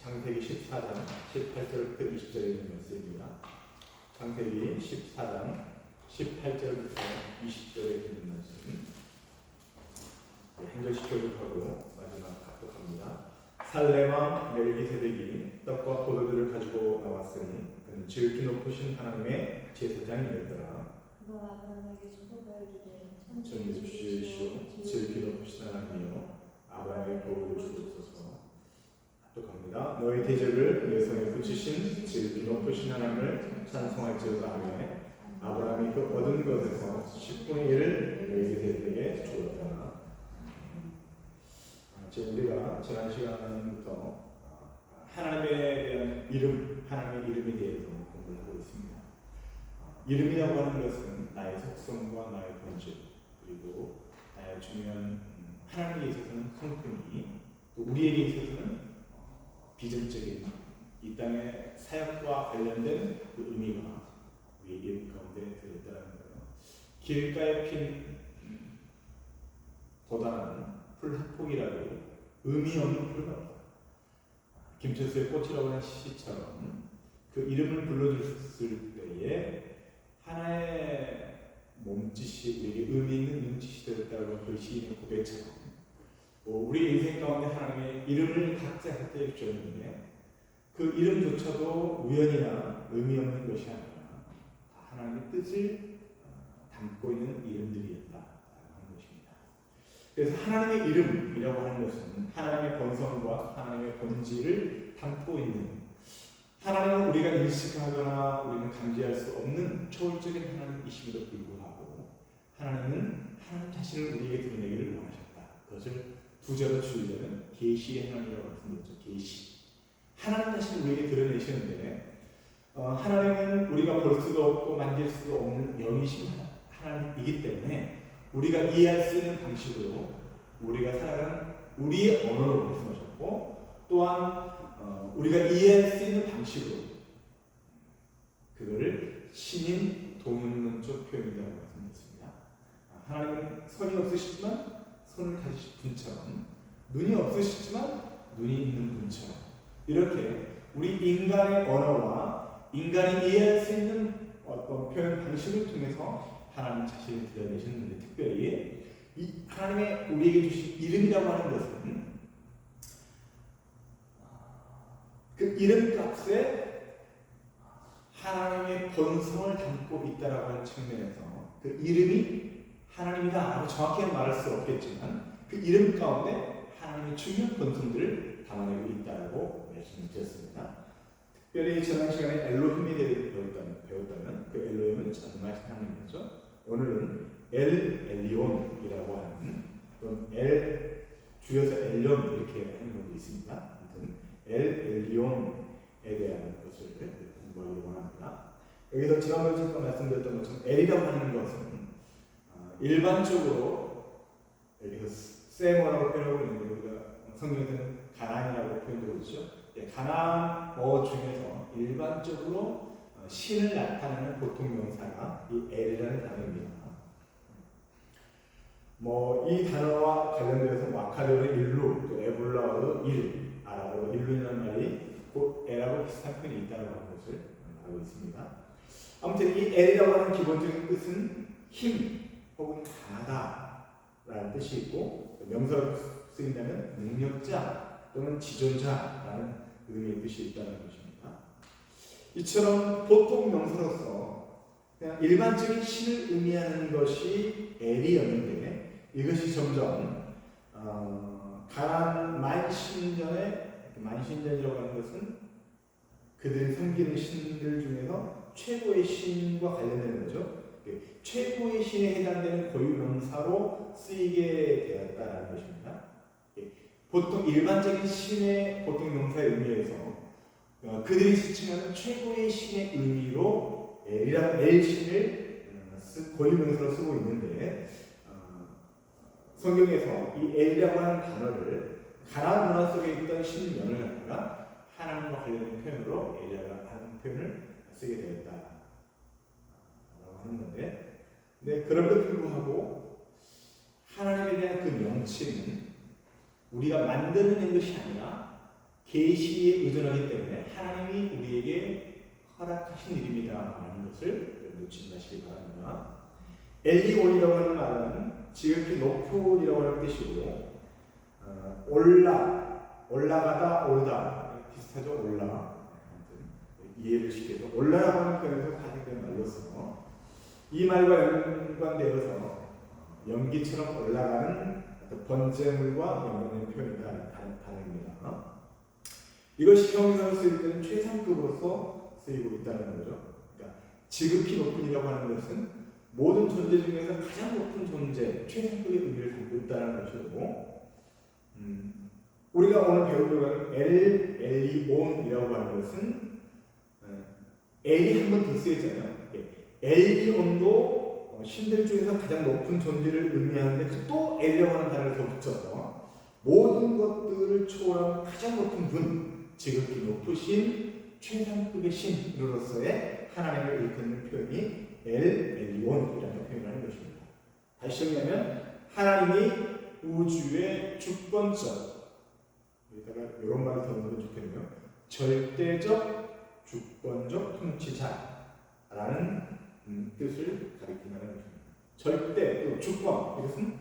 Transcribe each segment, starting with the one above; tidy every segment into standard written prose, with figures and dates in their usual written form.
창세기 14장 18절부터 20절에 있는 말씀입니다. 창세기 14장 18절부터 20절에 있는 말씀. 한 절씩 교독하고 마지막 합독합니다. 살레와 멜기세덱이 떡과 포도주를 가지고 나왔으니 그는 지극히 높으신 하나님의 제사장이었더라. 그가 아브라함에게 축복을 주되 전에 주시오 지극히 높으신 하나님이여 아브라함의 복을 주옵소서. 합독합니다. 너희 대적을 내 손에 붙이신 지극히 높으신 하나님을 찬송할지어다 하며 아브라함이 그 얻은 것에서 10분의 1을 멜기세덱에게 주었다. 우리가 지난 시간부터 하나님에 대한 이름, 하나님의 이름에 대해서 공부를 하고 있습니다. 이름이라고 하는 것은 나의 속성과 나의 본질, 그리고 나의 중요한 하나님에 있어서는 성품이, 또 우리에게 있어서는 비전적인 이 땅의 사역과 관련된 그 의미가 우리 이름 가운데 들어있다는 거예요. 길가에 핀 고단한 풀학폭이라고 의미 없는 풀 같다. 김철수의 꽃이라고 하는 시처럼 그 이름을 불러줬을 때에 하나의 몸짓이 우리에게 의미 있는 눈짓이 되었다고 그 시인의 고백처럼 우리 인생 가운데 하나님의 이름을 각자 획득해 주셨는데 그 이름조차도 우연이나 의미 없는 것이 아니라 하나님의 뜻을 담고 있는 이름들이었다. 그래서 하나님의 이름이라고 하는 것은 하나님의 본성과 하나님의 본질을 담고 있는, 하나님은 우리가 인식하거나 우리는 감지할 수 없는 초월적인 하나님이심에도 불구하고 하나님은 하나님 자신을 우리에게 드러내기를 원하셨다. 그것을 두 절로 줄이려면 계시의 하나님이라고 말씀드렸죠. 계시. 하나님 자신을 우리에게 드러내시는데 하나님은 우리가 볼 수도 없고 만질 수도 없는 영이신 하나님이기 때문에 우리가 이해할 수 있는 방식으로 우리가 살아가는 우리의 언어로 말씀하셨고, 또한 우리가 이해할 수 있는 방식으로 그거를 신인 동용론적 표현이라고 말씀드렸습니다. 하나님은 손이 없으시지만 손을 가지신 분처럼, 눈이 없으시지만 눈이 있는 분처럼, 이렇게 우리 인간의 언어와 인간이 이해할 수 있는 어떤 표현 방식을 통해서 하나님 자신을 드러내셨는데, 특별히 이 하나님의 우리에게 주신 이름이라고 하는 것은 그 이름값에 하나님의 본성을 담고 있다라고 하는 측면에서 그 이름이 하나님이다라고 정확히는 말할 수 없겠지만 그 이름 가운데 하나님의 중요한 본성들을 담아내고 있다라고 말씀드렸습니다. 특별히 지난 시간에 엘로힘에 대해 배웠다면 그 엘로힘은 정말 하나님이죠. 오늘은 엘리온이라고 하는, 또는 줄여서 엘리온 이렇게 하는 것도 있습니다. 아무튼 엘리온에 대한 것을 공부하기 원합니다. 여기서 지난번에 잠깐 말씀드렸던 것처럼 엘이라고 하는 것은 일반적으로 여기서 세모라고 표현하고 있는데 우리가 성경에서는 가나안이라고 표현되고 있죠. 가나안어 중에서 일반적으로 신을 나타내는 보통 명사가 이 엘이라는 단어입니다. 이 단어와 관련되어서 마카리오는 일루, 또 에볼라어도 일, 아랍어로 일루라는 말이 곧 엘하고 비슷한 표현이 있다는 것을 알고 있습니다. 아무튼 이 엘이라고 하는 기본적인 뜻은 힘 혹은 강하다라는 뜻이 있고, 명사로 쓰인다면 능력자 또는 지존자라는 의미의 뜻이 있다는 것입니다. 이처럼 보통 명사로서 그냥 일반적인 신을 의미하는 것이 엘이었는데, 이것이 점점 가나안 만신전이라고 하는 것은 그들이 섬기는 신들 중에서 최고의 신과 관련되는 거죠. 최고의 신에 해당되는 고유명사로 쓰이게 되었다는 것입니다. 보통 일반적인 신의 보통 명사의 의미에서 그들이 지칭하는 최고의 신의 의미로 엘신을 고유명사로 쓰고 있는데, 성경에서 이 엘이라고 하는 단어를 가나안 문화 속에 있던 신명을 갖다가 하나님과 관련된 표현으로 엘이라고 하는 표현을 쓰게 되었다라고 하는 건데, 그럼에도 불구하고 하나님에 대한 그 명칭은 우리가 만드는 것이 아니라 계시에 의존하기 때문에 하나님이 우리에게 허락하신 일입니다 라는 것을 놓치지 마시기 바랍니다. 엘리온이라고 하는 말은 지극히 높은이라고 하는 뜻이고 올라가다 오르다 비슷하죠. 이해를 쉽게 해서 올라라고 하는 표현에서 가지된 말로서 이 말과 연관되어서 연기처럼 올라가는 번제물과 연관된 표현이다 단어입니다. 이것이 형용사로 쓰일 때는 최상급으로서 쓰이고 있다는 거죠. 그러니까 지극히 높은이라고 하는 것은 모든 존재 중에서 가장 높은 존재, 최상급의 의미를 담고 있다는 것이고, 우리가 오늘 배우려고 하는 엘리온이라고 하는 것은 엘이 한 번 더 쓰였잖아요. 엘리온도 신들 중에서 가장 높은 존재를 의미하는데 또 엘이라고 하는 단어를 더 붙여서 모든 것들을 초월한 가장 높은 분, 지극히 높으신 최상급의 신으로서의 하나님을 일컫는 표현이 엘리온이라는 표현을 하는 것입니다. 다시 정리하면 하나님이 우주의 주권적, 여기다가 이런 말을 더 넣으면 좋겠네요. 절대적 주권적 통치자라는 뜻을 가리키는 것입니다. 절대 또 주권, 이것은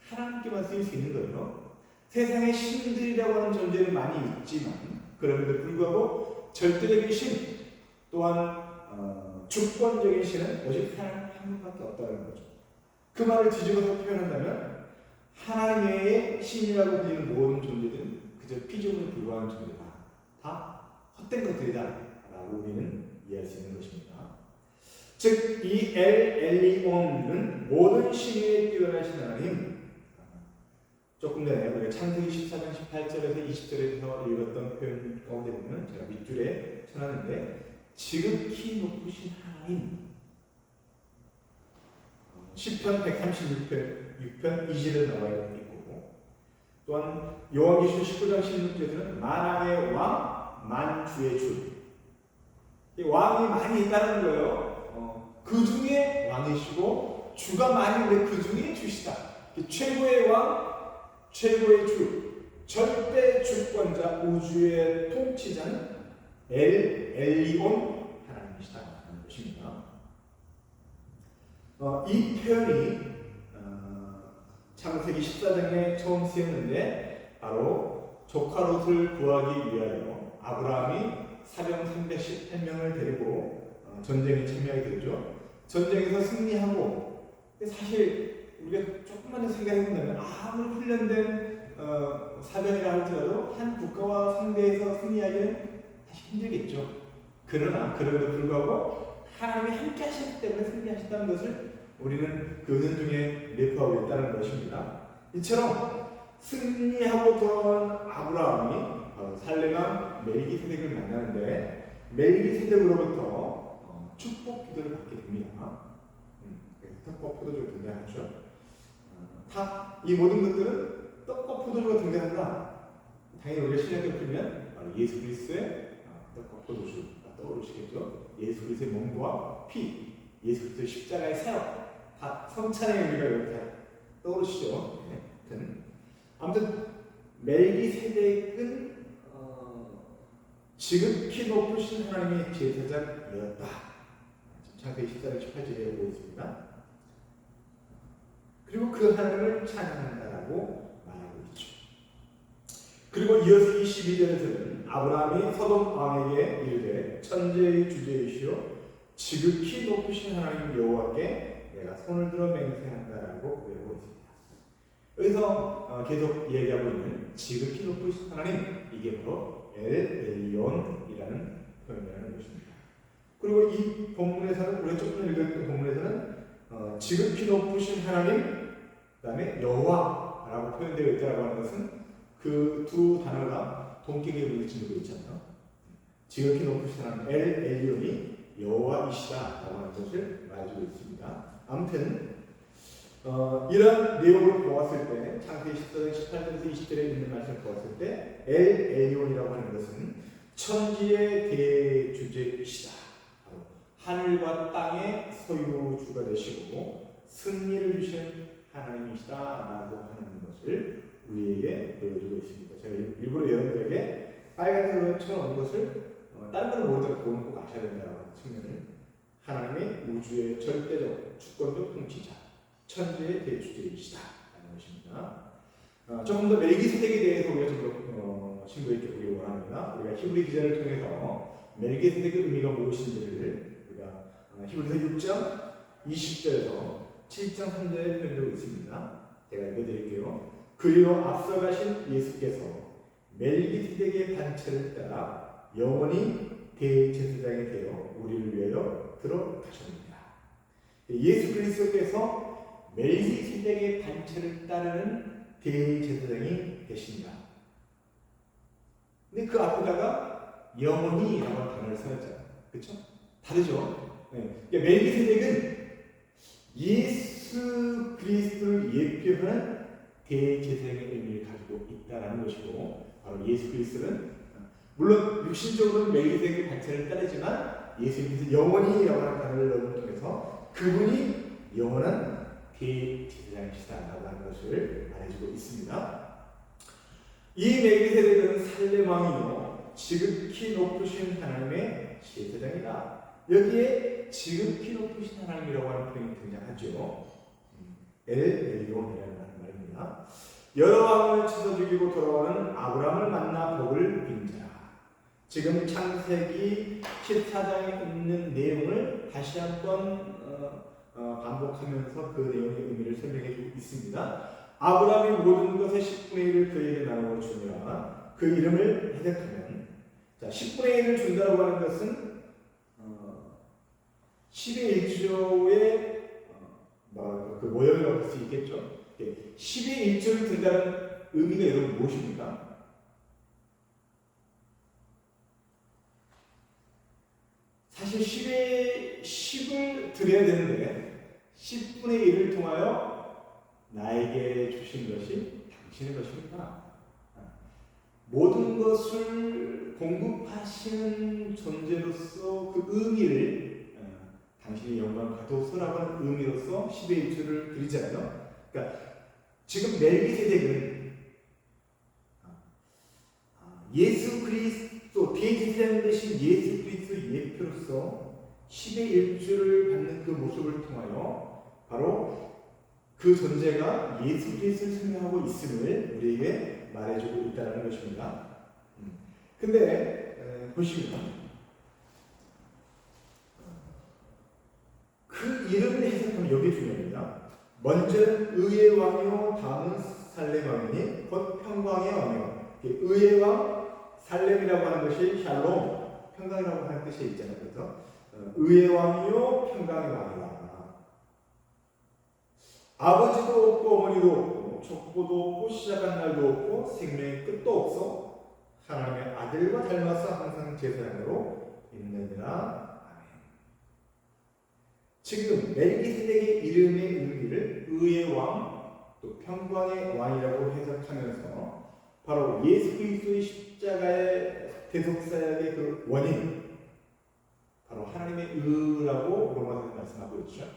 하나님께만 쓰일 수 있는 거예요. 세상에 신들이라고 하는 존재는 많이 있지만 그럼에도 불구하고 절대적인 신 또한 주권적인 신은 오직 하나님 한 분밖에 없다는 거죠. 그 말을 뒤집어서 표현한다면 하나님 외에 신이라고 불리는 모든 존재들은 그저 피조물에 불과한 존재다. 다 헛된 것들이다 라고 우리는 이해할 수 있는 것입니다. 즉 이 엘리온은 모든 신에 뛰어나신 하나님, 조금 전에 우리가 창세기 14장 18절에서 20절에서 읽었던 표현 가운데 보면 제가 밑줄에 쳐놨는데 지극히 높으신 하나님, 시편 136편 2절에 나와 있고, 또한 요한계시록 19장 16절에는 만왕의 왕, 만주의 주, 왕이 많이 있다는 거예요. 그 중에 왕이시고 주가 많이 있는데 그 중에 주시다. 최고의 왕, 최고의 주, 절대 주권자, 우주의 통치자는 엘리온 하나님이시다 하는 것입니다. 이 표현이 창세기 14장에 처음 쓰였는데 바로 조카 롯을 구하기 위하여 아브라함이 사병 318명을 데리고 전쟁에 참여하게 되죠. 전쟁에서 승리하고, 사실 우리가 조금만 더 생각해본다면 아무리 훈련된 사병이라 할지라도 한 국가와 상대해서 승리하기는 사실 힘들겠죠. 그러나 그럼에도 불구하고 하나님이 함께 하셨기 때문에 승리하셨다는 것을 우리는 그 은중에 내포하고 있다는 것입니다. 이처럼 승리하고 돌아온 아브라함이 살렘왕 멜기세덱을 만나는데 멜기세덱으로부터 축복 기도를 받게 됩니다. 떡과 포도주가 등장하죠. 다 이 모든 것들은 떡과 포도주가 등장한다. 당연히 우리가 신약을 풀면 예수 그리스도의 떡과 포도주가 떠오르시겠죠. 예수 그리스도의 몸과 피, 예수 그리스도의 십자가의 사역, 다 성찬의 의미가 이렇게 떠오르시죠. 아무튼 멜기세덱은 지극히 높으신 하나님의 제사장이었다. 창세기 14장 18절에 보고 있습니다. 그리고 그 하나님을 찬양한다라고 말하고 있죠. 그리고 이어서 22절에서는 아브라함이 소돔 왕에게 이르되 천지의 주제이시오 지극히 높으신 하나님 여호와께 내가 손을 들어 맹세한다라고 외우고 있습니다. 여기서 계속 이야기하고 있는 지극히 높으신 하나님, 이게 바로 엘리온이라는 표현이라는 것입니다. 그리고 이 본문에서는 우리가 조금 전에 읽었던 본문에서는 지극히 높으신 하나님, 그 다음에 여호와라고 표현되어 있다고 하는 것은 그 두 단어가 동격의 의미를 지니고 있잖아요. 지극히 높으신 하나님 엘리온이 여호와이시다라고 하는 것을 말해주고 있습니다. 아무튼 이런 내용을 보았을 때 창세기 14장 18절에서 20절에 있는 말씀을 보았을 때 엘리온이라고 하는 것은 천지의 대주제이시다. 하늘과 땅의 소유주가 되시고 승리를 주신 하나님이시다라고 하는 것을 우리에게 보여주고 있습니다. 제가 일부러 여러분들에게 빨간 것처럼 온 것을 다른 걸 모르더라도 그거는 꼭 아셔야 된다는 측면을 하나님의 우주의 절대적 주권적 통치자 천지의 대주제이시다 라는 것입니다. 조금 더 멜기세덱에 대해서 우리가 좀 더 심도 있게 보기를 원합니다. 우리가 히브리 기자를 통해서 멜기세덱의 의미가 무엇인지를 우리가 히브리서 6장 20절에서 7장 3절에 표현되고 있습니다. 제가 읽어드릴게요. 그리로 앞서 가신 예수께서 멜기세덱의 반차를 따라 영원히 대제사장이 되어 우리를 위하여 들어가셨습니다. 예수 그리스도께서 멜기세덱의 반차를 따르는 대제사장이 되십니다. 근데 그 앞에다가 영원히라고 단어를 써놨잖아요. 그렇죠? 다르죠? 네. 그러니까 멜기세덱은 예수 그리스도를 예표하는 대제사장의 의미를 가지고 있다라는 것이고, 바로 예수 그리스도는 물론 육신적으로는 멜기세덱의 반차를 따르지만 예수님께서 영원히라고 하는 단어를 넣음을 통해서 그분이 영원한 대제사장이시다라고 하는 것을 말해주고 있습니다. 이 멜기세덱은 살렘 왕이요 지극히 높으신 하나님의 제사장이다. 여기에 지극히 높으신 하나님이라고 하는 표현이 등장하죠. 엘리온이라는 말입니다. 여러 왕을 쳐서 죽이고 돌아오는 아브라함을 만나 복을 빈 자라. 지금 창세기 14장에 있는 내용을 다시 한번 반복하면서 그 내용의 의미를 설명해 주고 있습니다. 아브라함이 모든 것의 10분의 1을 그에게 나누어 주니라. 그 이름을 해석하면, 자, 10분의 1을 준다고 하는 것은 10의 1조의 그 모형이라고 할 수 있겠죠. 10의 1조를 든다는 의미가 여러분 무엇입니까? 사실 10을 드려야 되는데 10분의 1을 통하여 나에게 주신 것이 당신의 것입니다. 모든 것을 공급하시는 존재로서 그 의미를 당신의 영광을 가도소라고 하는 의미로서 10의 1조를 드리잖아요. 그러니까 지금 멜기세덱은 예수 그리스도 대제사장 되신 예수 그리스도 예표로서 10의 1조를 받는 그 모습을 통하여 바로 그 존재가 예수 그리스도를 설명하고 있음을 우리에게 말해주고 있다는 것입니다. 근데 보시면 그 이름을 해석하면 여기 중요합니다. 먼저는 의의 왕이요 다음은 살렘 왕이니 곧 평강의 왕이요. 의의 왕 살렘이라고 하는 것이 샬롬 평강이라고 하는 뜻이 있잖아요. 그래서 의의 왕이요 평강의 왕이다. 아버지도 없고 어머니도 없고 족보도 없고 시작한 날도 없고 생명의 끝도 없어 하나님의 아들과 닮아서 항상 제사장으로 있느니라. 아멘. 지금 멜기세덱의 이름의 의미를 의의 왕 또 평강의 왕이라고 해석하면서 바로 예수 그리스도의 십자가의 대속사역의 그 원인, 바로 하나님의 의라고 로마서에서 말씀하고 있죠.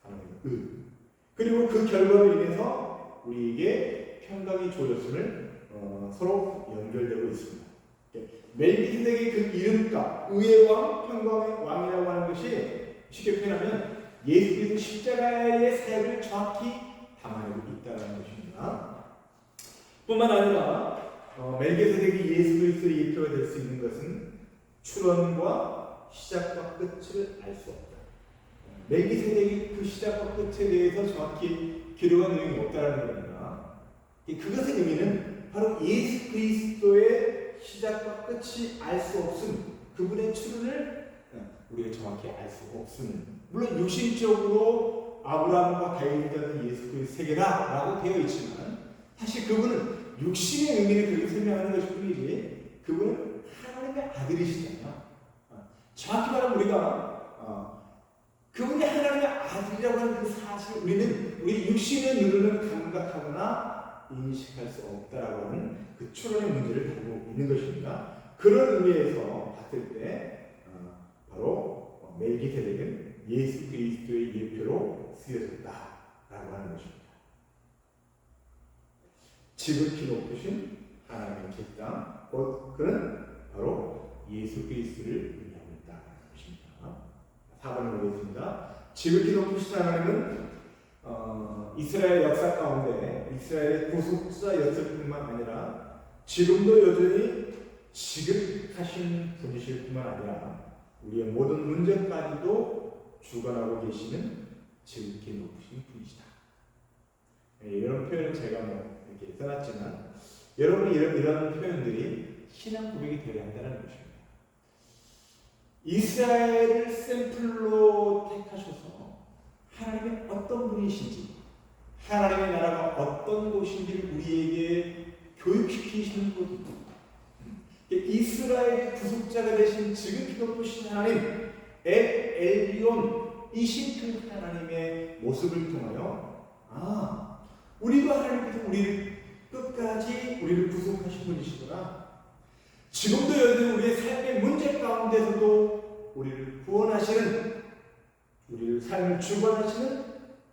하나님의 의. 그리고 그 결과로 인해서 우리에게 평강이 주어졌음을 서로 연결되고 있습니다. 멜기세덱의 그 이름값, 의의 왕, 평강의 왕이라고 하는 것이 쉽게 표현하면 예수 그리스도 십자가의 사역을 정확히 담아내고 있다는 것입니다. 뿐만 아니라 멜기세덱이 예수 그리스도의 예표가 될 수 있는 것은 출현과 시작과 끝을 알 수 없다. 멜기세덱이 그 시작과 끝에 대해서 정확히 기록한 내용이 없다는 겁니다. 그것의 의미는 바로 예수 그리스도의 시작과 끝이 알 수 없음, 그분의 출현을 우리가 정확히 알 수 없음. 물론 육신적으로 아브라함과 다윗이 되는 예수 그리스도 세계다라고 되어 있지만 사실 그분은 육신의 의미를 그렇게 설명하는 것일 뿐이지 그분은 하나님의 아들이시잖아요. 정확히 말하면 우리가 그분이 하나님의 아들이라고 하는 그 사실을 우리 육신의 눈으로는 감각하거나 인식할 수 없다라고 하는 그 출현의 문제를 다루고 있는 것입니다. 그런 의미에서 봤을 때 바로 멜기세덱은 예수 그리스도의 예표로 쓰여졌다라고 하는 것입니다. 지극히 높으신 하나님의 제사장 그는 바로 예수 그리스도를 의미하고 있다는 것입니다. 4번을 보겠습니다. 지극히 높으신 하나님은 이스라엘 역사 가운데 이스라엘의 구속자였을 뿐만 아니라 지금도 여전히 지극하신 분이실 뿐만 아니라 우리의 모든 문제까지도 주관하고 계시는 지극히 높으신 분이시다. 이런 표현은 제가 이렇게 써놨지만 여러분이 이런 표현들이 신앙 고백이 되어야 한다는 것입니다. 이스라엘을 샘플로 택하셔서 하나님의 어떤 분이신지, 하나님의 나라가 어떤 곳인지를 우리에게 교육시키시는 분입니다. 이스라엘의 구속자가 되신 지극히 높으신 하나님, 엘리온이신 그 하나님의 모습을 통하여 우리도 하나님께서 우리를 끝까지 우리를 구속하신 분이시구나. 지금도 여전히 우리의 삶의 문제 가운데서도 우리를 구원하시는, 우리를 삶을 주관하시는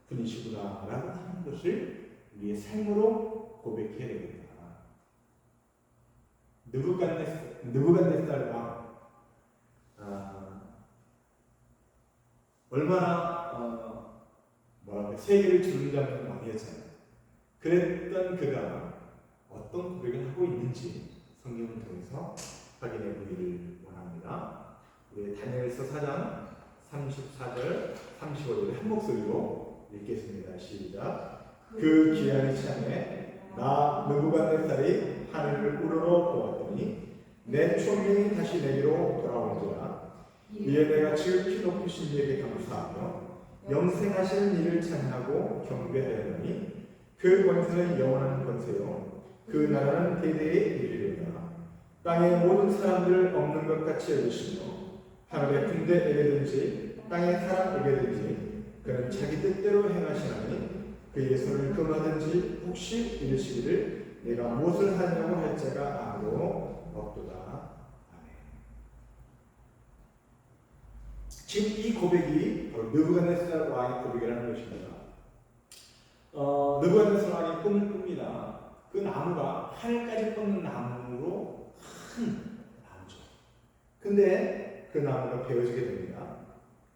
분이시구나 라고 하는 것을 우리의 삶으로 고백해야 됩니다. 느부갓네살 왕 얼마나 세계를 주름잡는 왕이었잖아요. 그랬던 그가 어떤 고백을 하고 있는지 성경을 통해서 확인해 보기를 원합니다. 우리 다니엘서 4장 34절 35절에 한 목소리로 읽겠습니다. 시작. 그 기한의 참에 나 느부갓네살이 하늘을 우러러 보았더니 내 총명이 다시 내게로 돌아온지라. 이에 내가 지극히 높으신 이에게 감사하며 영생하시는 이를 찬양하고 경배하였더니 그 권세는 영원한 권세요 그 나라는 대대에 이르리로다. 땅의 모든 사람들을 없는 것 같이 여기시며 하늘의 군대에게든지 땅의 사람에게든지 그는 자기 뜻대로 행하시나니 그의 손을 금하든지 혹시 이르시기를 내가 무엇을 하냐고 할 자가 아무도 없도다. 아멘. 지금 이 고백이 바로 느부갓네살 왕의 고백이라는 것입니다. 느부갓네살 왕이 꿈을 꿉니다. 그 나무가 하늘까지 뻗는 나무로 큰 나무죠. 근데 그 나무가 베어지게 됩니다.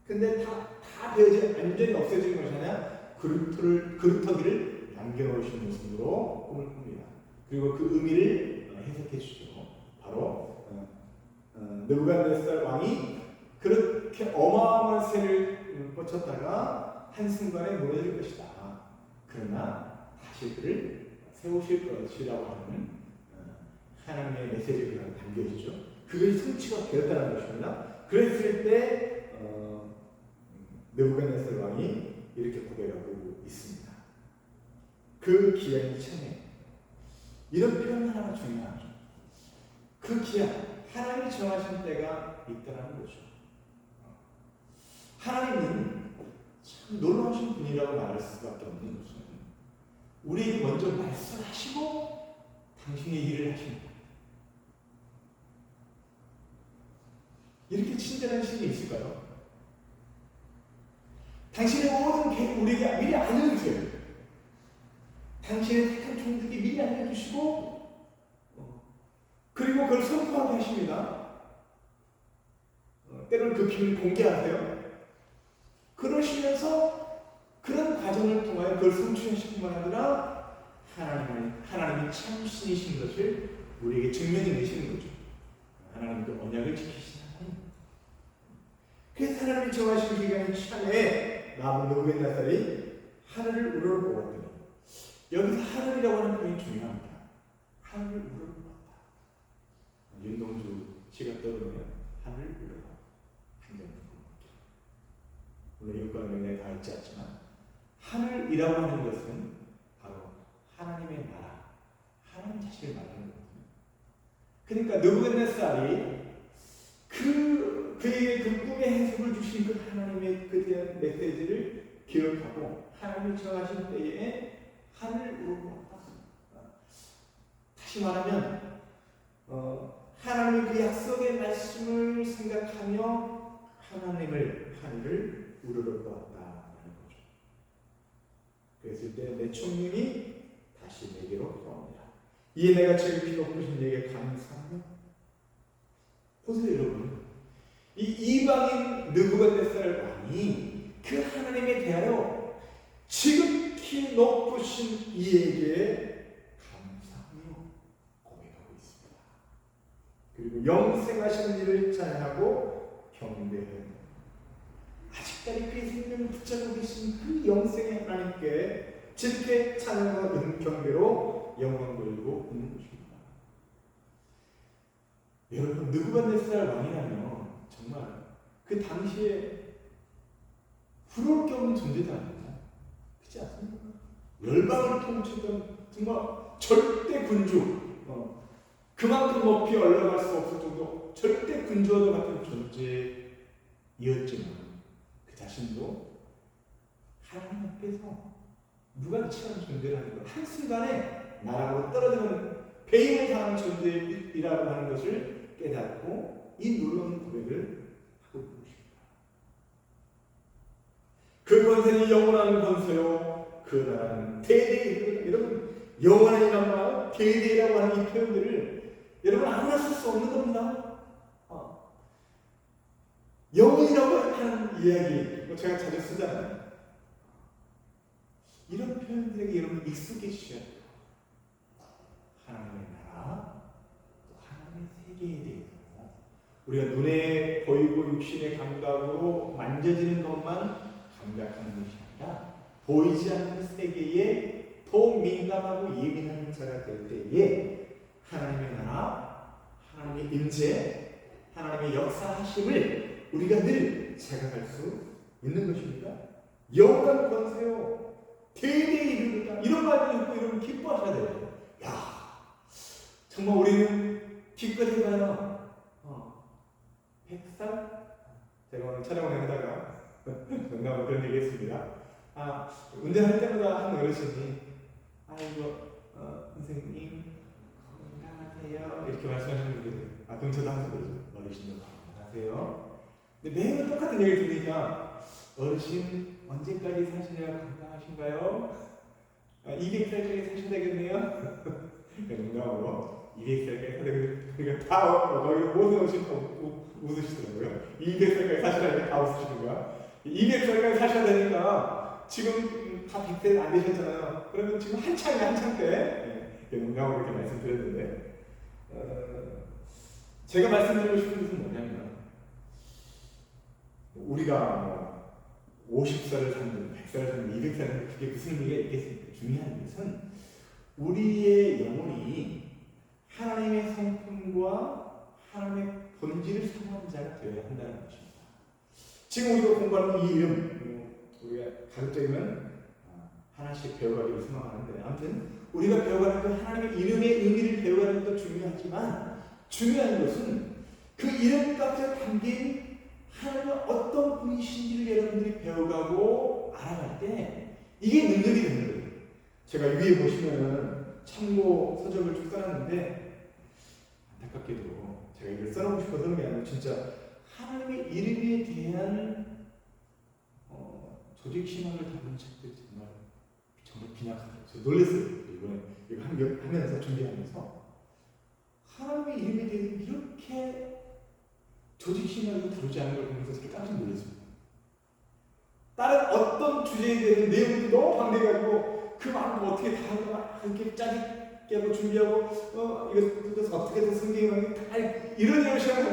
근데 다 베어지 완전히 없어지는 것이 아니라 그루터기를 남겨놓으신 모습으로 꿈을 꿉니다. 그리고 그 의미를 해석해 주죠. 바로 느부갓네살 왕이 그렇게 어마어마한 새를 뻗쳤다가 한순간에 무너질 것이다. 그러나 다시 그를 세우실 것이라고 하는 하나님의 메시지가 담겨있죠. 그것이 성취가 되었다는 것입니다. 그랬을 때 느부갓네살 왕이 이렇게 고백하고 있습니다. 그 기한이 참에 이런 표현 하나가 중요하죠. 그 기한, 하나님이 정하신 때가 있다는 거죠. 하나님은 참 놀라우신 분이라고 말할 수밖에 없는 것은 우리에게 먼저 말씀하시고 당신의 일을 하십니다. 이렇게 친절한 신이 있을까요? 당신의 모든 계획 우리에게 미리 알려주세요. 당신의 택한 종들에게 미리 알려주시고 그리고 그걸 선포하게 하십니다. 때로는 그 비밀을 공개하세요. 그러시면서 그런 과정을 통하여 그걸 성취하실 뿐만 아니라 하나님이 참 신이신 것을 우리에게 증명해 내시는 거죠. 하나님은 그 언약을 지키시는 하나님. 그래서 하나님이 정하신 기간이 참에 남은 느부갓네살이 하늘을 우러러보았더니 여기서 하늘이라고 하는 표현이 중요합니다. 하늘을 우러러보았다. 윤동주 시가 떠오르면 하늘을 우러러 한장 물론 이것과 명령에 다 있지 않지만 하늘이라고 하는 것은 바로 하나님의 나라, 하나님 자신을 말하는 거거든요. 그러니까 느부갓네살이 그에게 그 꿈의 해석을 주신 그 하나님의 그 대한 메시지를 기억하고 하나님이 정하신 때에 하늘을 우러보았다. 다시 말하면 하나님의 그 약속의 말씀을 생각하며 하늘을 우러러보았다라는 거죠. 그랬을 때 내 총명이 다시 내게로 돌아옵니다. 이에 내가 지극히 높으신 이에게 감사하며. 보세요 여러분, 이 이방인 느부갓네살 왕이 그 하나님에 대하여 지극히 높으신 이에게 감사하며 고백하고 있습니다. 그리고 영생하신 이를 찬양하고 경배하며 아직까지 그의 생명을 붙잡고 계신 그 영생의 하나님께 지극히 찬양과 경배로 영광 돌리고 있는 것입니다. 여러분, 느부갓네살 왕이라면 정말 그 당시에 부러울 게 없는 존재도 아닙니다. 그렇지 않습니까? 열방을 통치했던 정말 절대 군주, 그만큼 높이 올라갈 수 없을 정도 절대 군주와도 같은 존재이었지만 그 자신도 하나님 앞에서 무가치한 존재라는 걸 한순간에 나라로 떨어지는 배임을 당한 존재이라고 하는 것을 깨닫고 이 놀라운 고백을 하고 있는 것입니다. 그 권세는 영원한 권세요, 그 나라는 대대이. 여러분, 영원한이란 말, 대대이라고 하는 이 표현들을 여러분 안 하실 수 없는 겁니다. 영원이라고 하는 이야기, 제가 자주 쓰잖아요. 이런 표현들에게 여러분 익숙해지셔야 돼요. 하나님의 나라, 또 하나님의 세계에 대해서 우리가 눈에 보이고 육신의 감각으로 만져지는 것만 감각하는 것이 아니라 보이지 않는 세계에 더 민감하고 예민한 자가 될 때에 하나님의 나라, 하나님의 임재, 하나님의 역사하심을 우리가 늘 생각할 수 있는 것입니다. 영원한 권세요, 대대에 이르다, 이런 말을 듣고 여러분 기뻐하셔야 돼요. 야, 정말 우리는 기껏해봐야 100살? 제가 오늘 촬영을 하다가 농담으로 그런 얘기 했습니다. 운전할 때마다 한 어르신이 아이고 선생님 건강하세요 이렇게 말씀하시는 분들이 그럼 저도 항상 그러죠. 어르신도 건강하세요. 근데 매일 똑같은 얘기를 들으니까 어르신 언제까지 사시려고 건강하신가요? 200살까지 사신다겠네요. 농담으로 200살까지 사신다겠네요. 그러니까 다 거기 모든 어르신 다 웃으시더라고요. 200살까지 사시라니까 다 웃으시는 거야. 200살까지 사셔야 되니까 지금 다 100세 안 되셨잖아요. 그러면 지금 한창 때 농담으로 이렇게 말씀드렸는데 제가 말씀드리고 싶은 것은 뭐냐면 우리가 50살을 살든 100살을 살든 200살을 살든 그게 무슨 의미가 있겠습니까? 중요한 것은 우리의 영혼이 하나님의 성품과 하나님의 본질을 사모하는 자가 되어야 한다는 것입니다. 지금 우리가 공부하는 이 이름, 우리가 가급적이면 하나씩 배워가기를 소망하는데 아무튼 우리가 배워가는 그 하나님의 이름의 의미를 배워가는 것도 중요하지만 중요한 것은 그 이름 값에 담긴 하나님은 어떤 분이신지를 여러분들이 배워가고 알아갈 때 이게 능력이 되는 거예요. 제가 위에 보시면은 참고 서적을 쭉 써놨는데 안타깝게도 제가 이걸 써놓고 싶어서 그런 게 아니라 진짜 하나님의 이름에 대한 조직 신앙을 담은 책들이 정말 빈약하더라고요. 저 놀랐어요. 이번에 이거 하면서 준비하면서 하나님의 이름에 대해서 이렇게 조직 신앙을 다루지 않는 걸 보면서 저를 깜짝 놀랐습니다. 다른 어떤 주제에 대한 내용이 너무 방대해가지고 그 마음을 어떻게 다 하나 이렇게 짜게 하고 준비하고 이거 어떻게든 성경에 다 이런 시간에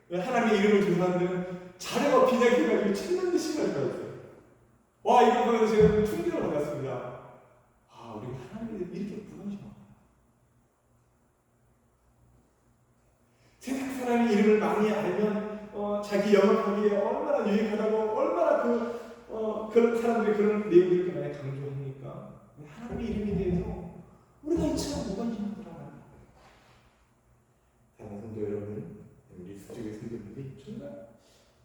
우리가 하나님의 이름을 조사하는 자료가 빈약해가지고 찾는 시간이 있어요. 와, 이거 보면서 제가 충격을 받았습니다. 우리가 하나님에 이렇게 무관심하구나. 세상 사람이 이름을 많이 알면 자기 영업하기에 얼마나 유익하다고 얼마나 그런 사람들이 그런 내용들을 많이 강조합니까? 하나님의 이름에 대해서 우리가 이처럼 무관심하더라. 사랑하는 성도 여러분, 우리 수족의 성도님들이 정말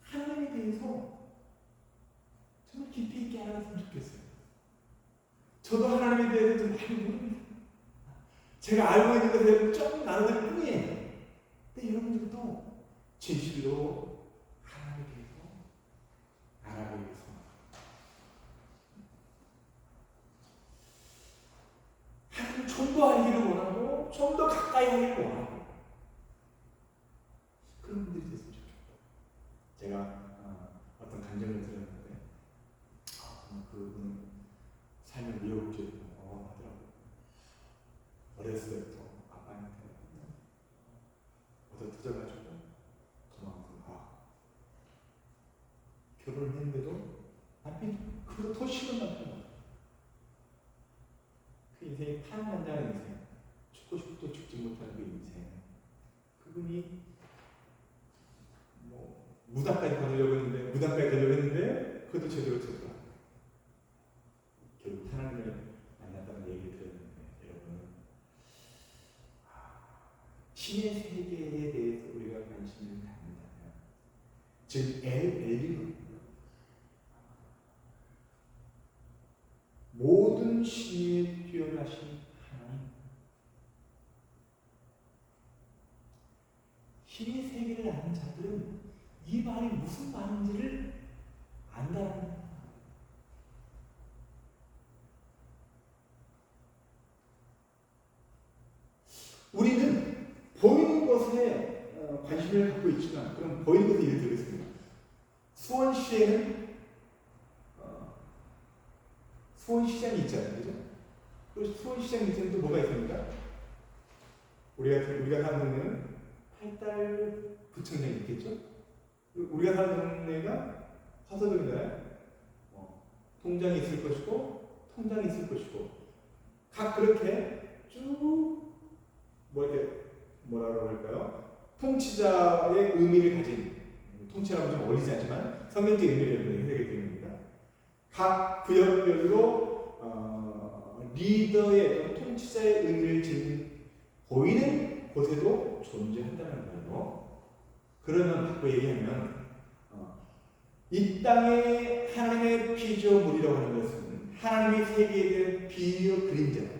하나님에 대해서 정말 깊이 있게 알아갔으면 좋겠어요. 저도 하나님에 대해서 좀 많이 모릅니다. 제가 알고 있는 것에 조금 나눠드릴 뿐이에요. 근데 여러분들도 진실로 하나님에 대해서 알아보기 위해서 하나님을 좀 더 알기를 원하고 커져가지고 도망서 가. 결혼을 했는데도 남편이 그보다 더 싫은 남편. 그 인생이 파란만장한 인생, 죽고 싶어도 죽지 못하는 그 인생. 그분이 뭐 무당까지 가려고 했는데 그것도 제대로 됐다. 결국 하나님을 만났다는 얘기를 들었는데 여러분, 신의 세계에 대해서 우리가 관심을 갖는다면, 즉 엘리로 모든 신에 뛰어나신 하나님, 신의 세계를 아는 자들은 이 말이 무슨 말인지를 안다는 거예요. 우리는 보이는 것에 관심을 갖고 있지만, 그럼 보이는 것에 예를 들겠습니다. 수원시에는 수원시장이 있잖아요, 그죠? 그 수원시장 밑에는 또 뭐가 있습니까? 우리가 사는 동네는 팔달구청장이 있겠죠? 우리가 사는 동네가 화서동이잖아요. 통장이 있을 것이고 통장이 있을 것이고, 각 그렇게 쭉 뭐라고 할까요? 통치자의 의미를 가진, 통치라고 좀 어리지 않지만 성경적 의미를 해석이 됩니다. 각 구역별로 리더의 통치자의 의미를 지닌 보이는 곳에도 존재한다는 거예요. 그러면 바꿔 얘기하면 이 땅에 하나님의 피조물이라고 하는 것은 하나님의 세계에 대한 비유 그림자다.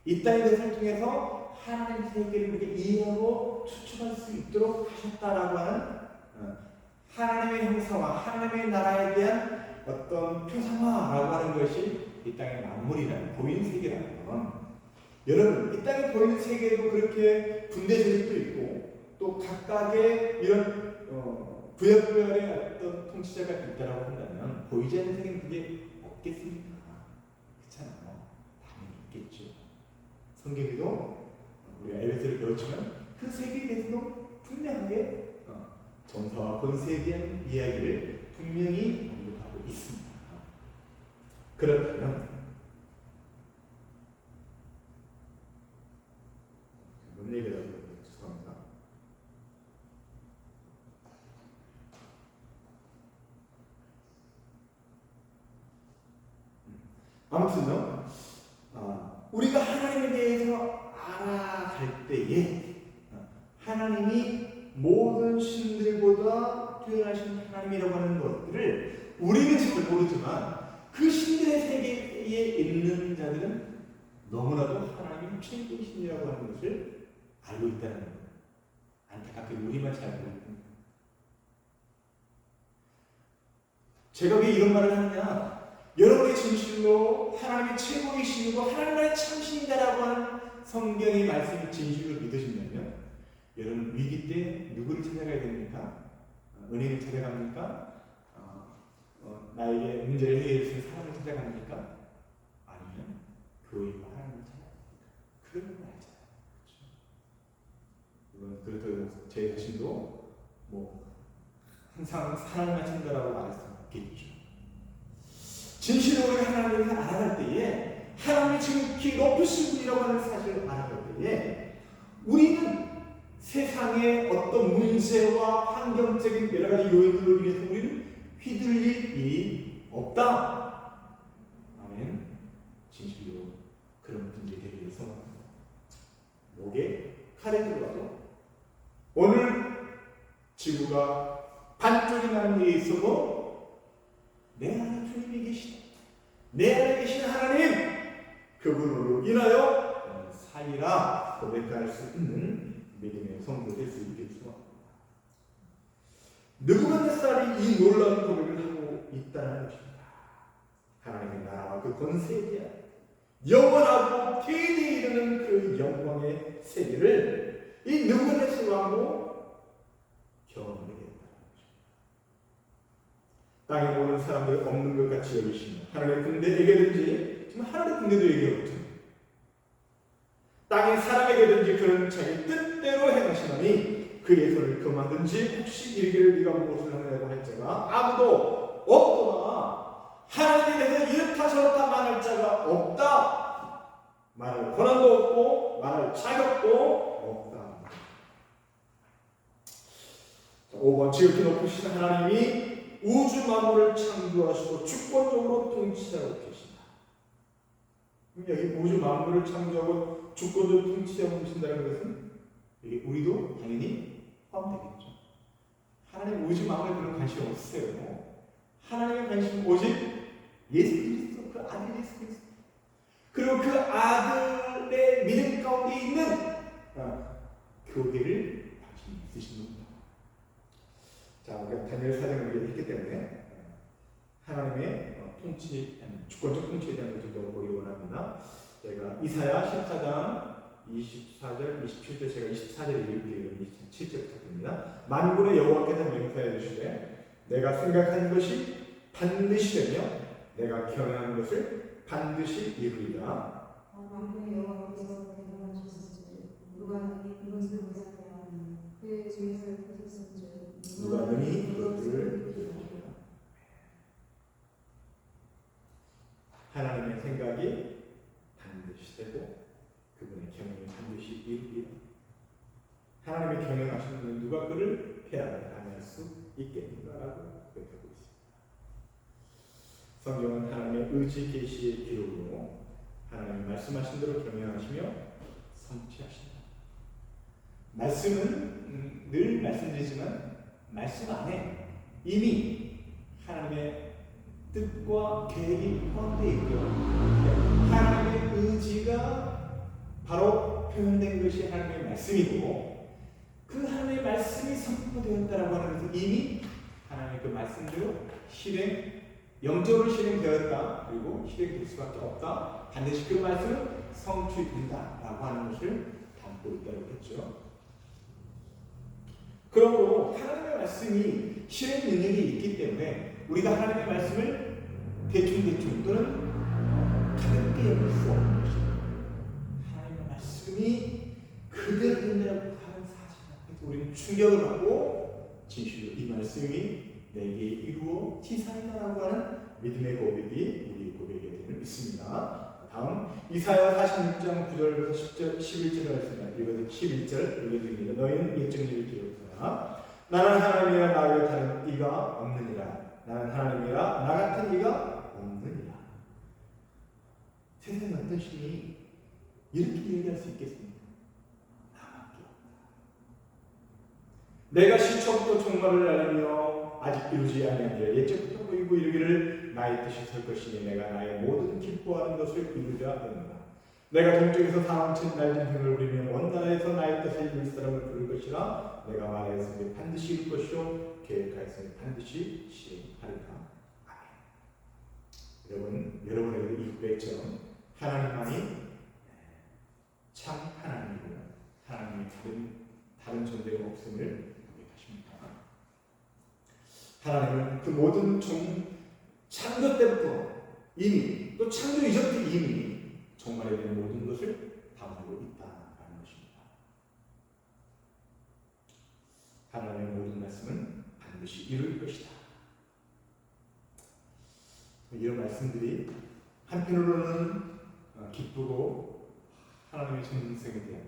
이 땅의 것을 통해서 하나님의 세계를 우리가 이해하고 추측할 수 있도록 하셨다라고 하는 하나님의 형상화, 하나님의 나라에 대한 어떤 표상화라고 하는 것이 이 땅의 만물이라는 보이는 세계라는 건, 여러분 이 땅에 보이는 세계에도 그렇게 군대 조직도 있고 또 각각의 이런 구역구역의 어떤 통치자가 있다라고 한다면 보이지 않는 세계는 그게 없겠습니까? 그렇잖아요. 당연히 있겠죠. 성경에도 우리가 에베소를 배웠지만 그 세계에 대해서도 분명하게 전사와 권세에 대한 이야기를 분명히 언급하고 있습니다. 그렇다면 뭔 얘기라고 죄송합니다. 아무튼요, 우리가 하나님에 대해서 알아갈 때에 하나님이 모든 신들보다 뛰어나신 하나님이라고 하는 것들을 우리는 잘 모르지만 그 신들의 세계에 있는 자들은 너무나도 하나님이 최고의 신이라고 하는 것을 알고 있다는 거예요. 안타깝게 우리만 잘 알고 있습니다. 제가 왜 이런 말을 하느냐? 여러분의 진실로 하나님이 최고의 신이고 하나님의 참신이다라고 하는 성경의 말씀이 진실로 믿으신다면, 여러분 위기 때 누구를 찾아가야 됩니까? 은행을 찾아갑니까? 나에게 문제를 해결해 줄 사람을 찾아갑니까? 아니면 교회와 하나님을 찾아갑니까? 그런 건 아니잖아요. 그렇죠? 그렇다고 제 자신도 항상 사랑만 찾는다라고 말할 수 없겠죠. 진실로 우리가 하나님을 알아갈 때에, 하나님이 지극히 높으신 분이라고 하는 사실을 알아갈 때에, 우리는 세상의 어떤 문제와 환경적인 여러 가지 요인들로 인해서 우리는 휘둘릴 일이 없다. 아멘. 진실로 그런 분들이 되기 위해서 목에 칼에 들어가도 오늘 지구가 반쪽이 나는 일이 있어도 내 안에 주님이 계시다. 내 안에 계신 하나님, 그분으로 인하여 살리라 고백할 수 있는 믿음의 성도 될 수 있겠죠. 느부갓네살이 이 놀라운 고백을 하고 있다는 것입니다. 하나님의 나라와 그 권세에 대한 영원하고 대대에 이르는 그 영광의 세계를 이 느부갓네살 왕도 경험하게 된다는 것입니다. 땅에 오는 사람들 없는 것 같이 여기시며, 하나님의 군대에게든지, 지금 하나님의 군대도 얘기했죠. 땅의 사람에게든지 그런 자기 뜻대로 행하시나니 그의 손을 금하든지 혹시 이르기를 네가 무엇을 하느냐고 할 자가 아무도 없도다. 하나님에 대해서 이렇다 저렇다 말할 자가 없다. 말할 권한도 없고 말할 자격도 없다. 5번 지극히 높으신 하나님이 우주 만물을 창조하시고 주권적으로 통치하고 계신다. 여기 우주 만물을 창조하고 주권적으로 통치하고 계신다는 것은 여기 우리도 당연히 포함되겠죠. 하나님 우주 만물에 그런 관심 없으세요. 하나님의 관심은 오직 예수 그리스도, 그 아들 예수 그리스도. 그리고 그 아들의 믿음 가운데 있는 교회를 당신이 있으신 겁니다. 자, 우리가 다니엘 사정을 했기 때문에 하나님의 통치, 주권적 통치에 대한 것을 좀 보기 원합니다. 제가 이사야 14장 24절, 27절, 제가 24절 읽을게요. 27절 부탁드립니다. 만군의 여호와께서 맹세하여 주시되 내가 생각한 것이 반드시 되며 내가 경영한 것을 반드시 이루리라. 만군의 여호와께서 대명하셨은지 누가 이것을 보살펴하니 그의 주의를 보셨은지 누가 능히 이것들을 이루리라. 하나님의 생각이 반드시 되고 그분의 경영이 반드시 이루리라. 하나님의 경영하시는 분 누가 그를 폐하게 할 수 있겠는가라고 고백하고 있습니다. 성경은 하나님의 의지 계시의 기록으로 하나님이 말씀하신 대로 경영하시며 성취하신다. 말씀은 늘 말씀드리지만 말씀 안에 이미 하나님의 뜻과 계획이 포함되어 있고요. 하나님의 의지가 바로 표현된 것이 하나님의 말씀이고 그 하나님의 말씀이 선포되었다라고 하는 것은 이미 하나님의 그 말씀대로 영적으로 실행되었다. 그리고 실행될 수밖에 없다. 반드시 그 말씀은 성취된다라고 하는 것을 담고 있다고 했죠. 그러므로 하나님의 말씀이 실행 능력이 있기 때문에 우리가 하나님의 말씀을 대충 또는 가볍게 여길 수 없는 것입니다. 하나님의 말씀이 그대로 된다고 하는 사실 앞에서 우리는 충격을 받고 진실로 이 말씀이 내게 이루어 지사이다라고 하는 믿음의 고백이 우리 고백이 되는 믿습니다. 다음 이사야 46장 9절부터 10절, 11절을 말씀입니다. 이것은 11절 읽어드립니다. 너희는 일정일을 기록하라. 나는 하나님이라 나 외에 다른 이가 없느니라. 나는 하나님이라 나 같은 이가 없느니라. 세상에 어떤 신이 이렇게 얘기할 수 있겠습니까? 나밖에 없다. 내가 시초부터 종말을 알며 아직 이루지 아니하니라. 예적부터 보이고 이르기를 나의 뜻이 설 것이니 내가 나의 모든 기뻐하는 것을 이루려 하는다. 내가 동쪽에서 사망친 날진 등을 부리며 원나라에서 나의 뜻을 이룰 사람을 부를 것이라. 내가 말하였으니 반드시 이룰 것이요 계획하였으니 반드시 실행하리라. 아멘. 여러분에게도 이 고백처럼 하나님만이 참 하나님이고 하나님이 다른 존재가 없음을 고백하십니다. 하나님은 그 모든 창조 때부터 이미 또 창조 이전부터 이미 종말에 대한 모든 것을 담고 있다는 것입니다. 하나님의 모든 말씀은 반드시 이룰 것이다. 이런 말씀들이 한편으로는 기쁘고 하나님의 전능성에 대한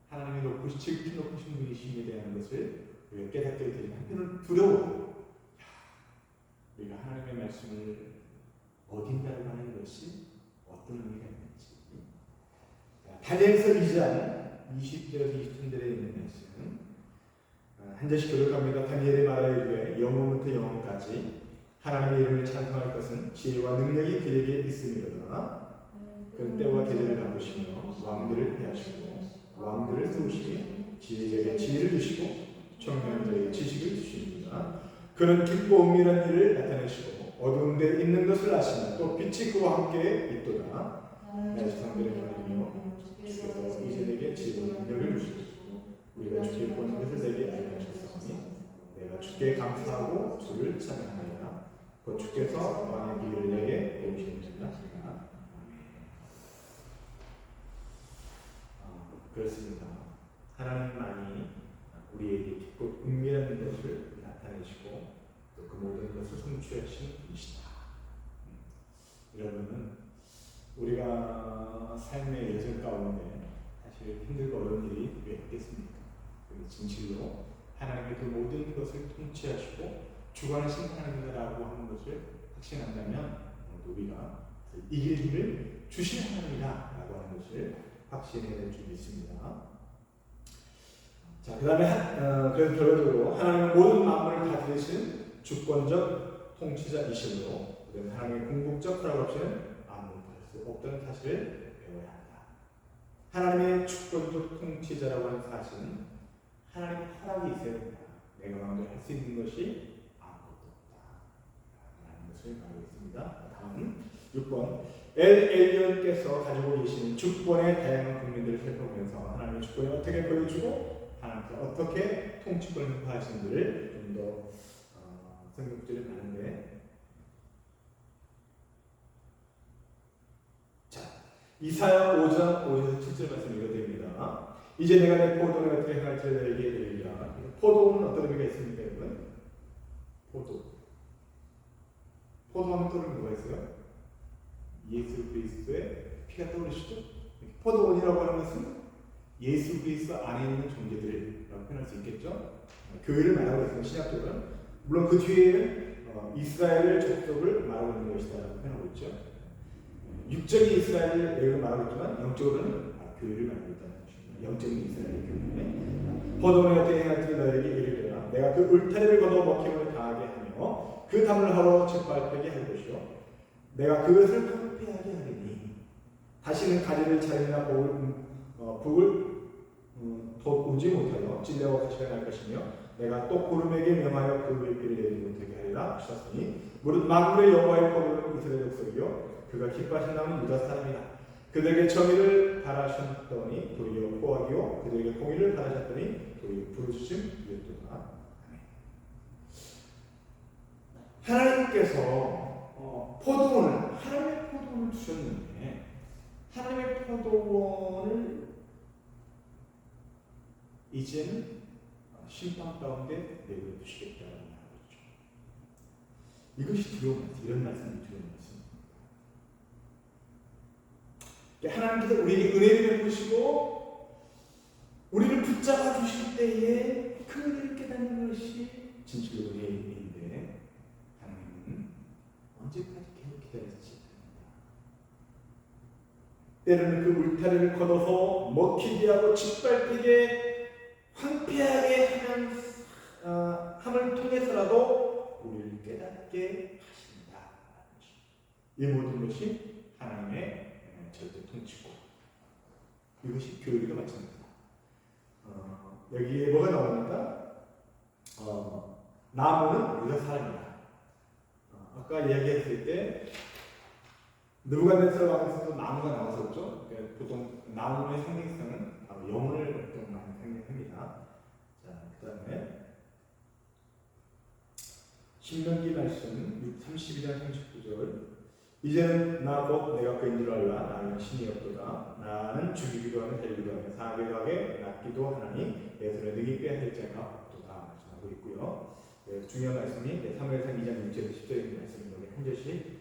하나님의 지극히 높으신 분이심에 대한 것을 우리가 깨닫게 되지만 한편으로는 두려워. 우리가 하나님의 말씀을 어딘가로 하는 것이 어떤 의미가 있는지. 다니엘서 2장 20절에서 23절에 있는 말씀은 한 절씩 교독합니다. 다니엘의 말하여 이르되 영원부터 영원까지 하나님의 이름을 찬송할 것은 지혜와 능력이 그에게 있음이로다. 그는 때와 계절을 바꾸시며 왕들을 폐하시고 왕들을 세우시며 지혜자에게 지혜를 주시고 청명한 자에게 지식을 주십니다. 그는 깊고 은밀한 일을 나타내시고 어두운 데 있는 것을 아시며 또 빛이 그와 함께 있도다. 내 지상들의 하나님이여 주께서 이제에게 지혜와 능력을 주시고 우리가 주께 보는 것을 내게 알게 하셨사오니 내가 주께 감사하고 주를 찬양하리라. 곧 주께서 왕의 비를 내게 배우시는지라. 그렇습니다. 하나님만이 우리에게 깊고 은밀한 것을 나타내시고 또 그 모든 것을 성취하신 분이시다. 이러면은 우리가 삶의 여정 가운데 사실 힘들고 어려운 일이 왜 있겠습니까? 그 진실로 하나님의 그 모든 것을 통치하시고 주관하신 하나님이라고 하는 것을 확신한다면 우리가 이길 힘을 주신 하나님이라고 하는 것을 확신해야 될 줄 믿습니다. 자, 그 다음에 그래서 결과적으로 하나님은 모든 만물을 다스리신 주권적 통치자이시므로 하나님의 궁극적 허락 없이는 아무것도 할 수 없다는 사실을 배워야 한다. 하나님의 주권적 통치자라고 하는 사실은 하나님의 허락이 있어야 된다. 내가 마음대로 할 수 있는 것이 아무것도 없다 라는 것을 말하고 있습니다. 다음 6번 엘 엘리온께서 가지고 계시는 주권의 다양한 국민들을 살펴보면서 하나님의 주권이 어떻게 보여주고 하나님께서 어떻게 통치권을 행사하시는지를 좀 더 성경구절이 많은데, 자 이사야 5장 5절에서 7절 말씀 읽어드립니다. 이제 내가 내 포도는 어떻게 행할지 너에게 이르리라. 포도는 어떤 의미가 있습니까, 여러분? 포도하면 떠오르는 뭐가 있어요? 예수 그리스도의 피가 떠오르시죠? 포도원이라고 하는 것은 예수 그리스도 안에 있는 존재들이라고 표현할 수 있겠죠? 교회를 말하고 있습니다. 신약적으로는. 물론 그 뒤에는 이스라엘 족속을 말하고 있는 것이다라고 표현하고 있죠. 육적인 이스라엘을 말하고 있지만 영적으로는 교회를 말하고 있다는 것입니다. 영적인 이스라엘 교회. 포도원에 어떻게 행할지 너에게 이르리라. 내가 그 울타리를 걷어 먹힘을 당하게 하며 그 담을 하러 짓밟히게 할 것이요 내가 그것을 황폐하게 하리니 다시는 가지를 자리나 북을 돋우지 못하여 찔레와 같이 날 것이며 내가 또 구름에게 명하여 그 위비를 내리지 못하게 하리라 하셨으니 무릇 만물의 여호와의 법은 이스라엘 족속이요 그가 기뻐하신 나는 유다 사람이라. 그들에게 정의를 바라셨더니 도리어 포악이요 그들에게 공의를 바라셨더니 도리어 부르짖음이었도다. 하나님께서 하나님의 포도원을 두셨는데 하나님의 포도원을 이제는 심판 가운데 내버려 두시겠다는 말이죠. 이것이 두려운 말씀, 이런 말씀이 두려운 말씀입니다. 하나님께서 우리에게 은혜를 베푸시고 우리를 붙잡아 주실 때에 그 은혜를 깨닫는 것이 진실로 은혜인데 하나님은 언제까지 계속 기다리시지 않습니다. 때로는 그 울타리를 걷어서 먹히게 하고 짓밟히게 황폐하게 함을 통해서라도 우리를 깨닫게 하신다. 이 모든 것이 하나님의 절대 통치고 이것이 교회도 마찬가지입니다. 여기에 뭐가 나옵니까? 나무는 유다 사람이다. 아까 이야기했을 때 느부갓네살 왕에서도 나무가 나왔었죠. 그러니까 보통 나무의 생명성은 바로 영혼을 많이 상징합니다. 자, 그 다음에 신명기 말씀 32장 39절 이제는 나 곧 내가 그인 줄 알라. 나는 신이 없도다. 나는 죽이기도 하며 살리기도 하며 사하기도 하게 낫기도 하나니 내 손에 능히 빼앗을 자가 없도다 말씀하고 있고요. 네, 중요한 말씀이 사무엘상 2장 6절에서 10절의 말씀인데 한 절씩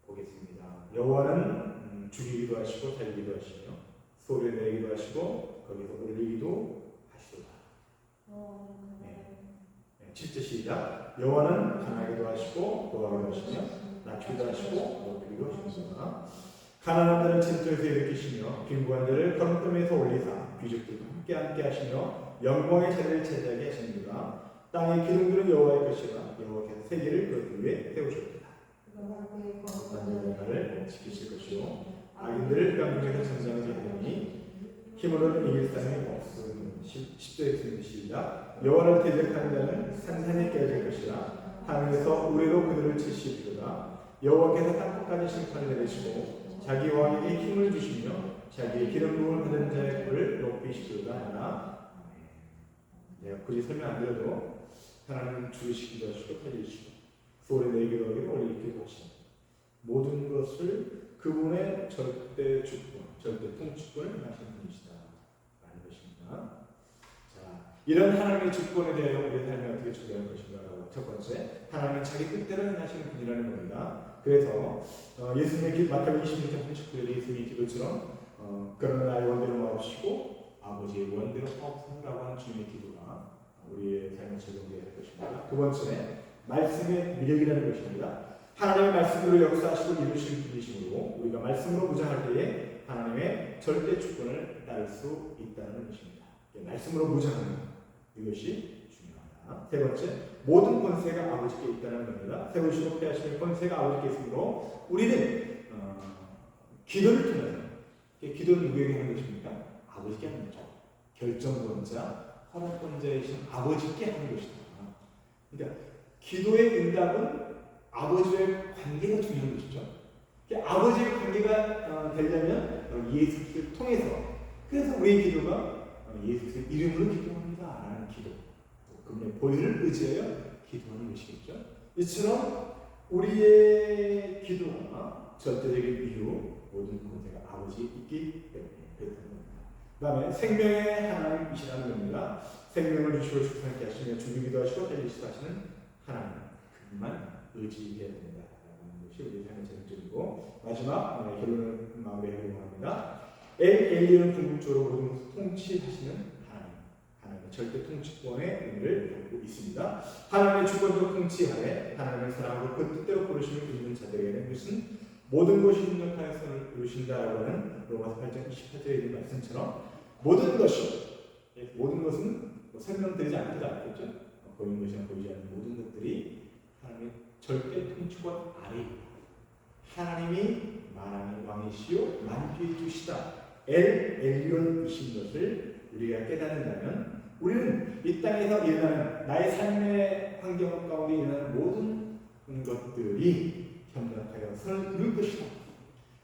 보겠습니다. 여호와는 죽이기도 하시고 살리기도 하시며 소리를 내기도 하시고 거기서 올리기도 하시도다. 네. 7절 시작. 여호와는 강하기도 하시고 노하기도 하시며 낮추기도 하시고 높이기도 하시니라. 가난한 자를 진토에서 일으키시며 빈부한 자를 거름뜸에서 올리사 귀족들과 함께 하시며 영광의 자리를 차지하게 하십니다. 땅의 기둥들은 여호와의 것이라 여호와께서 세계를 그 위에 세우셨다. 나를 지키실 것이요 악인들을 깡통에서 전장하게 하리니 힘으로는 이길 사람이 없음. 10절에 시작. 여호와를 대적하는 자는 산산이 깨질 것이라 하늘에서 우레로 그들을 치시리로다. 여호와께서 땅끝까지 심판을 내리시고 자기 왕에게 힘을 주시며 자기의 기름 부음을 받은 자의 꼴을 높이시리로다 하나. 내가 굳이 설명 안 드려도 하나님은 죽이시기도 하시고 살리시고 소리 내기도 하고 올리기도 하시고 모든 것을 그분의 절대 주권, 절대 통치권을 하시는 분이시다 라는 것입니다. 자, 이런 하나님의 주권에 대하여 우리의 삶을 어떻게 준비할 것인가라고 첫 번째, 하나님은 자기 뜻대로 행하시는 분이라는 겁니다. 그래서 예수님의 마태복음 26장 39절에 예수님의 기도처럼 그러나 나의 원대로 마옵시고 아버지의 원대로 하옵소서라고 하는 주님의 기도가 우리의 삶에 적용되어야 할 것입니다. 두 번째, 말씀의 미력이라는 것입니다. 하나님의 말씀으로 역사하시고 이루시는 분이시므로 우리가 말씀으로 무장할 때에 하나님의 절대 주권을 따를 수 있다는 것입니다. 말씀으로 무장하는 이것이 중요하다. 세 번째, 모든 권세가 아버지께 있다는 겁니다. 세우시고 폐하시는 권세가 아버지께 있으므로 우리는 기도를 통해서, 기도는 누구에게 하는 것입니까? 아버지께 하는 거죠. 결정권자, 허락권자이신 아버지께 하는 것이다. 그러니까 기도의 응답은 아버지의 관계가 중요한 것이죠. 아버지의 관계가 되려면 예수 그리스도를 통해서, 그래서 우리의 기도가 예수 그리스도 이름으로 기도합니다 라는 기도, 그분의 보혈을 의지하여 기도하는 것이겠죠. 이처럼 우리의 기도가 절대적인 이유, 모든 권세가 아버지에 있기 때문에 그렇다는 겁니다. 그 다음에 생명의 하나님이시라는 겁니다. 생명을 주시고 축복하게 하시며 죽이기도 하시고 살리시기도 하시는 하나님, 그분만 의지해야 된다라는 것이 우리 삶의 전적이고, 마지막 결론을 마무리하려고 합니다. 엘리온 궁극적으로 모든 것을 통치하시는 하나님, 하나님의 절대 통치권의 의미를 갖고 있습니다. 하나님의 주권적 통치 아래 하나님의 사랑으로 그 뜻대로 부르심을 입는 자들에게는 무슨 모든 것이 능력하여 선을 이루신다라고 하는 로마서 8장 28절에 있는 말씀처럼 모든 것은 설명드리지 않기도 않겠죠. 보이는 것이나 보이지 않는 모든 것들이 하나님의 절대 통치권 아래 하나님이 만왕의 왕이시요 만주의 주시다 엘리온이신 것을 우리가 깨닫는다면 우리는 이 땅에서 일어나는 나의 삶의 환경 가운데 일어나는 모든 것들이 협력하여 선을 이룰 것이다.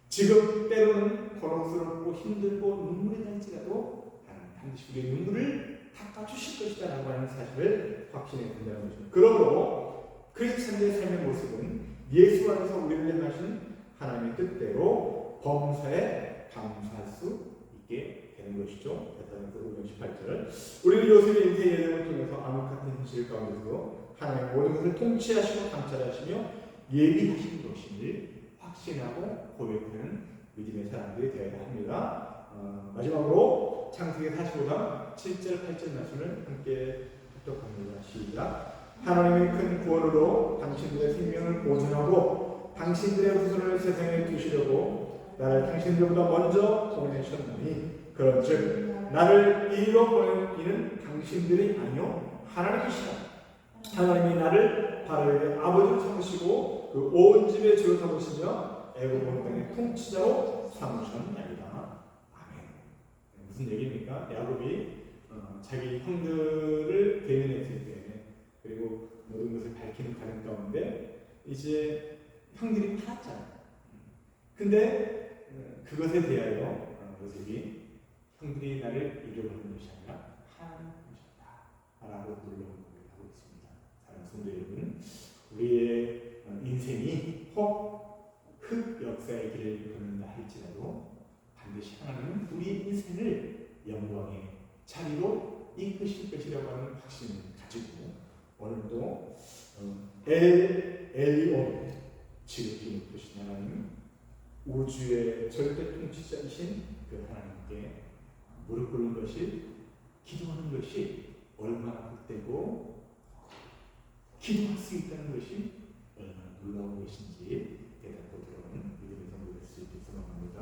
지금 때로는 고통스럽고 힘들고 눈물이 날지라도 하나님 반드시 우리의 눈물을 닦아주실 것이다 라고 하는 사실을 확신해 본다는 것입니다. 그러므로 크리스찬의 삶의 모습은 예수 안에서 우리를 향하신 하나님의 뜻대로 범사에 감사할 수 있게 되는 것이죠. 베드로전서 5장 18절. 우리는 요셉의 인생 예정을 통해서 암흑 같은 현실 가운데서 하나님의 모든 것을 통치하시고 감찰하시며 예비하신 것임을 확신하고 고백하는 믿음의 사람들이 되어야 합니다. 마지막으로 창세기 45장 7절 8절 말씀을 함께 합독합니다. 시작. 하나님의 큰 구원으로 당신들의 생명을 보존하고 당신들의 후손을 세상에 두시려고 나를 당신들보다 먼저 보내셨나니 그런즉 나를 이리로 보낸 이는 당신들이 아니요 하나님이시라. 하나님이 나를 바로의 아버지로 삼으시고 그 온 집의 주로 삼으시며 애굽 온 땅의 통치자로 삼으셨나이다. 아멘. 무슨 얘기입니까? 야곱이 자기 형들을 대면했을 때, 그리고 모든 것을 밝히는 과정 가운데 이제 형들이 팔았잖아요. 근데 그것에 대하여 요셉이 형들이 나를 잃어버린 것이 아니라 하나님 것이었다 라고 놀라운 고백을 하고 있습니다. 사랑하는 성도 여러분, 우리의 인생이 혹 흑 역사의 길을 걷는다 할지라도 반드시 하나님은 우리의 인생을 영광의 자리로 이끄실 것이라고 하는 확신을 가지고 오늘도 엘리온 지극히 높으신 하나님, 우주의 절대 통치자이신 그 하나님께 무릎 꿇는 것이, 기도하는 것이 얼마나 복되고 기도할 수 있다는 것이 얼마나 놀라운 것인지 깨닫고 들어오는 믿음의 성도 될 수 있게 소망합니다.